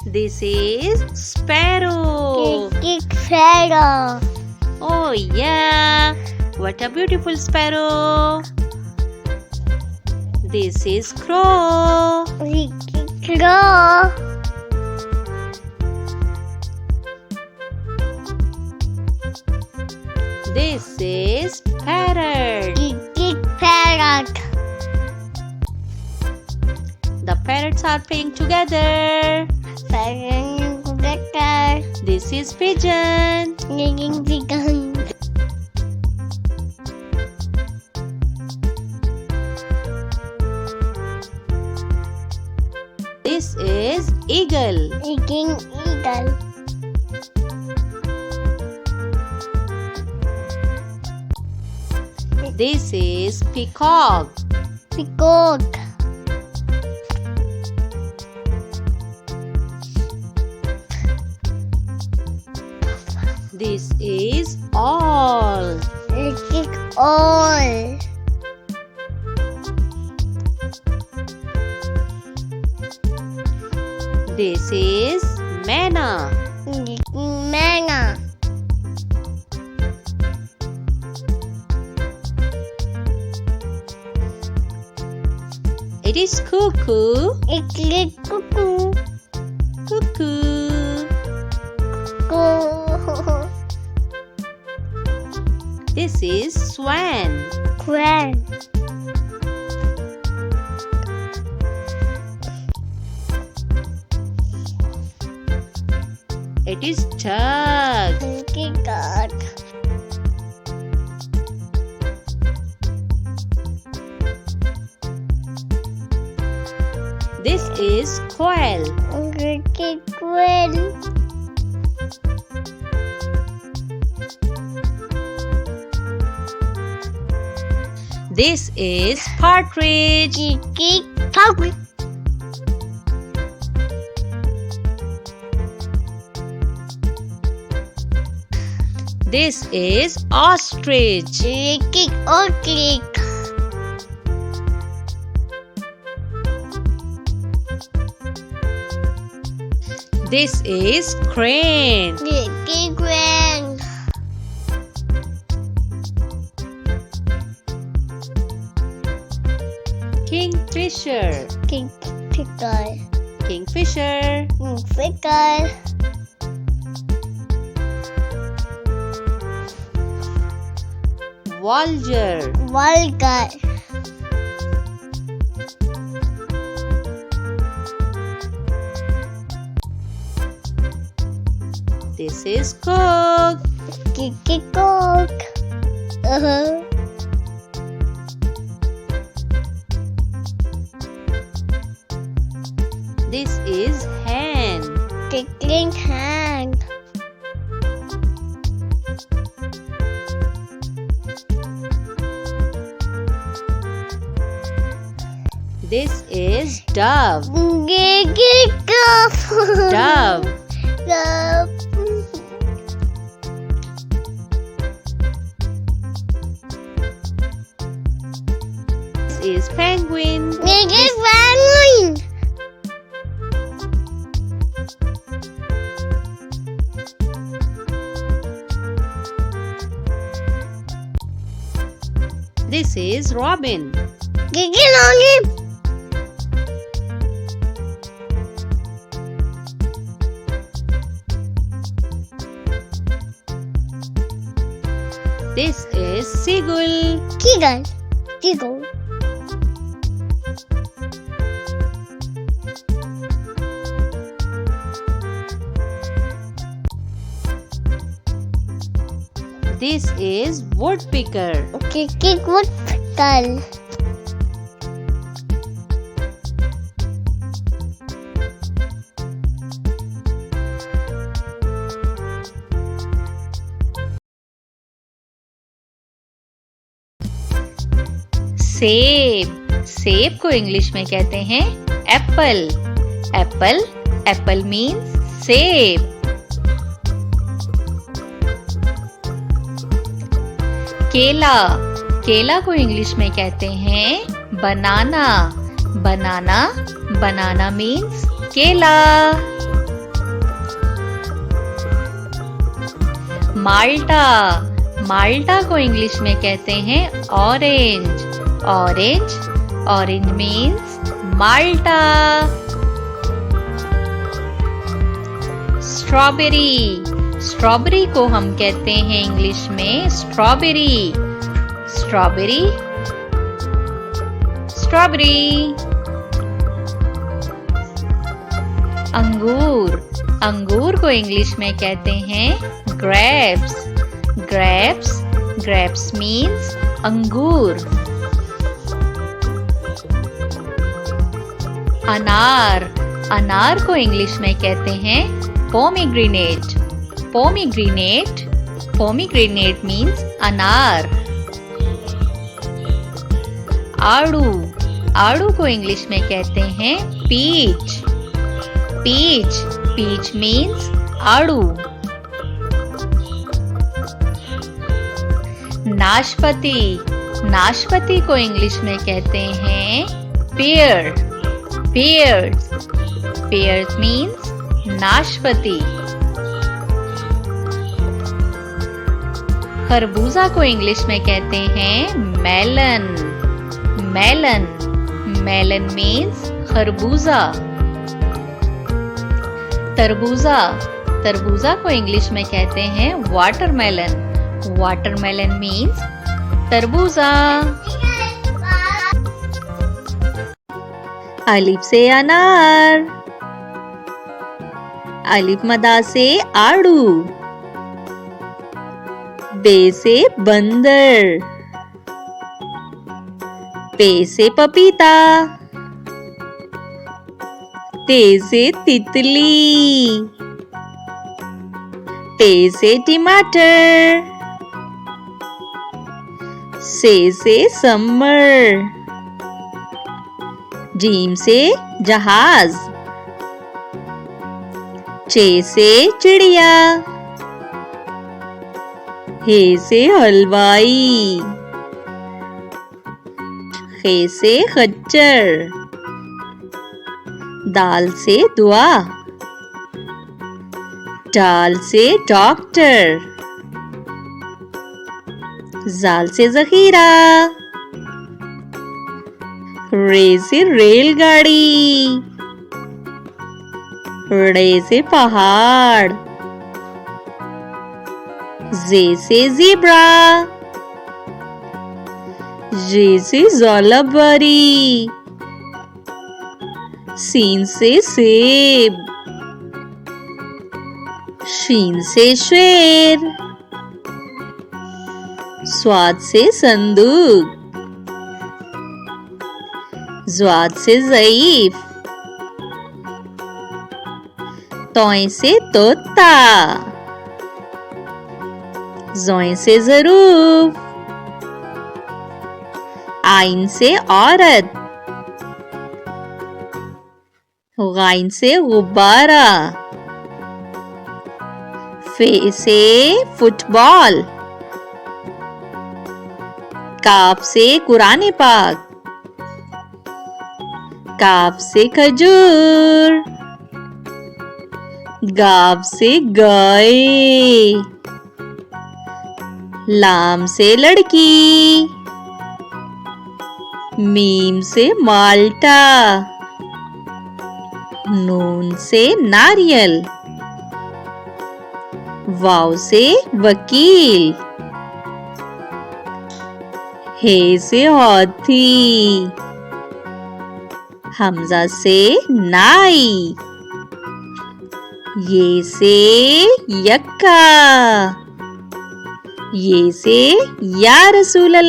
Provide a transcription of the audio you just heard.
This is sparrow. Sparrow. Oh yeah, what a beautiful sparrow. This is crow. Crow. This is parrot. Parrot. The parrots are playing together. This is pigeon. Pigeon. This is eagle. Eagle. This is peacock. Peacock. This is owl. All. This is manna. Manna. It is cuckoo. It's cuckoo. Cuckoo. This is swan. Swan. It is duck. Duck. This is quail. Quail. This is partridge. Partridge. This is ostrich. Ostrich. This is crane. Crane. Kingfisher. Kingfisher. Kingfisher. Kingfisher. Vulture. Vulture. This is cock. Cock. This is hen. Hand. This is dove. Dove. Dove. This is penguin. Penguin. This is robin. This is seagull. Seagull. This is woodpecker. Woodpecker. सेब. सेब को English में कहते हैं Apple. Apple. Apple means सेब. केला. केला को इंग्लिश में कहते हैं बनाना. बनाना. बनाना मीन्स केला. माल्टा। माल्टा को इंग्लिश में कहते हैं ऑरेंज। ऑरेंज, ऑरेंज मीन्स माल्टा। स्ट्रॉबेरी। स्ट्रॉबेरी को हम कहते हैं इंग्लिश में स्ट्रॉबेरी। Strawberry, strawberry. अंगूर। अंगूर को इंग्लिश में कहते हैं ग्रेप्स। ग्रेप्स, ग्रेप्स मीन्स अंगूर। अनार। अनार को इंग्लिश में कहते हैं पोमीग्रेनेट। पोमीग्रेनेट, पोमीग्रेनेट मीन्स अनार। आड़ू। आड़ू को इंग्लिश में कहते हैं पीच। पीच, पीच मीन्स आड़ू। नाशपाती। नाशपाती को इंग्लिश में कहते हैं पेयर। पेयर्स, पेयर्स मीन्स नाशपाती। खरबूजा को इंग्लिश में कहते हैं मेलन। मेलन, मेलन मीन्स खरबूजा। तरबूजा। तरबूजा को इंग्लिश में कहते हैं वाटरमेलन। वाटरमेलन मीन्स तरबूजा। अलिफ से अनार। अलिफ मदा से आड़ू। बे से बंदर। पे से पपीता। ते से तितली। टे से टमाटर। से समर। जीम से जहाज। चे से चिड़िया। हे से हलवाई। खे से खच्चर। दाल से दुआ। डाल से डॉक्टर। जाल से जखीरा। रे से रेलगाड़ी। रे से पहाड़। जे से ज़ेब्रा। जे से ज़ोलाबारी। सीन से सेब। शीन से शेर। स्वाद से संदूक। ज़्वाद से ज़ईफ। तोय से तोता। ज़ोय से ज़रूफ। आइन से औरत। गाइन से गुब्बारा। फे से फुटबॉल। काफ से कुरान पाक। काफ से खजूर। गाव से गाय। लाम से लड़की। मीम से माल्टा। नून से नारियल। वाव से वकील। हे से हाथी। हमजा से नाई। ये से यक्का। ये से या रसूल अल्लाह।